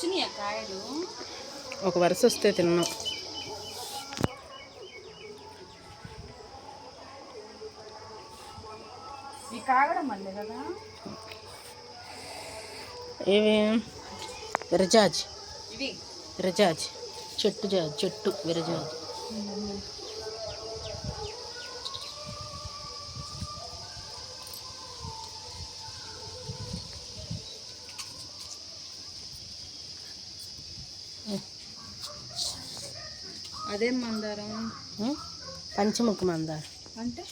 వచ్చినాయి కాయలు ఒక వరుస వస్తే తిన్నాం. ఈ కాగడం మళ్ళీ కదా ఏవి విరజాజ్, ఇవి విరజాజ్ చెట్టు విరజాజ్. అదేం మందారం? పంచముఖి మందారం అంటే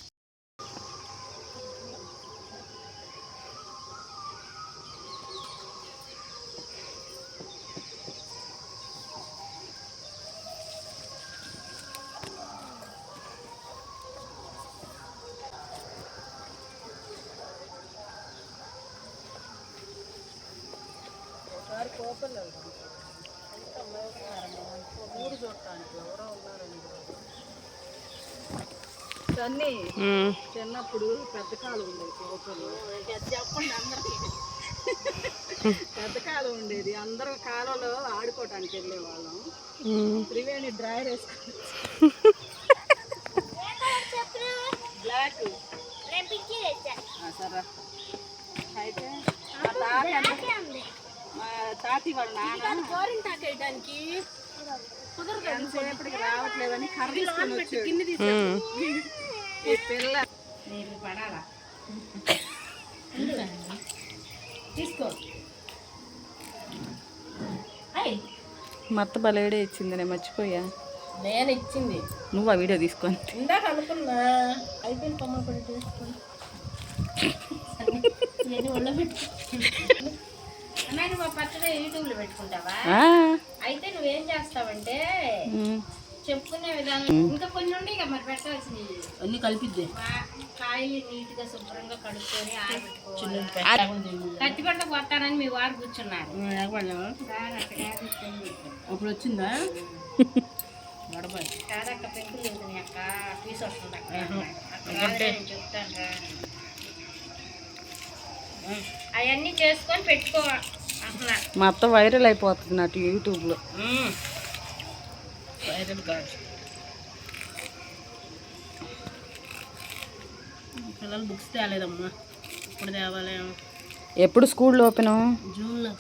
కోపలు ఊరు చూడటానికి ఎవరో ఉన్నారని అన్నీ చిన్నప్పుడు పెద్ద కాలం ఉండేది కోపలు. చెప్పండి అందరికి. పెద్ద కాలం ఉండేది, అందరం కాలంలో ఆడుకోవటానికి వెళ్ళేవాళ్ళం. త్రివేణి డ్రైవర్ వేసుకుని బ్లాక్ సరే. అయితే మా తాతి వాళ్ళ నాన్న గోరింటాకు వేయడానికి ఎంతసేపటికి రావట్లేదని కర్ర తీసుకొని వచ్చి గిన్నె ఈ పిల్ల పడాలా తీసుకో. మత్త బలేడే ఇచ్చింది, నేను మర్చిపోయా. నేను ఇచ్చింది నువ్వు ఆ వీడియో తీసుకొని ఇందాక అనుకున్నా. అయిపోయింది కొమ్మలు పడి తీసుకొని ఒళ్ళో పెట్టు. అమ్మాయి నువ్వు పచ్చడి యూట్యూబ్లో పెట్టుకుంటావా? అయితే నువ్వేం చేస్తావంటే చెప్పుకునే విధానం ఇంకా కొన్ని ఉండి ఇక మరి పెట్టాల్సినవి అన్నీ కలిపిద్దే. కాయలు నీట్గా శుభ్రంగా కడుక్కొని ఆరబెట్టుకోవాలి. కత్తిపట్ట కొత్తానని మీ వారు కూర్చున్నారు. అప్పుడు వచ్చిందా కాదక్క పెంకులు తింటుంది అక్క పీస్ వస్తుంది అక్క చెప్తాను రా. అవన్నీ చేసుకొని పెట్టుకో. అసలు మా అత్త వైరల్ అయిపోతుంది నాకు యూట్యూబ్లో. వైరల్ కాదు. పిల్లలు బుక్స్ తేలేదమ్మా, ఇప్పుడు తేవాలి. ఎప్పుడు స్కూల్ ఓపెను? జూన్లో.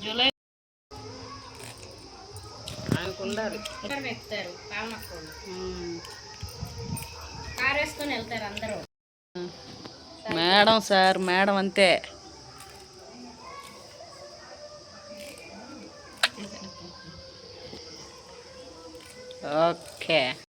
జూలై అనుకున్నారు. ఎక్కుతారు కామక్కలు, కారు వేసుకొని వెళ్తారు అందరూ. మేడం సార్, మేడం అంతే. ఓకే.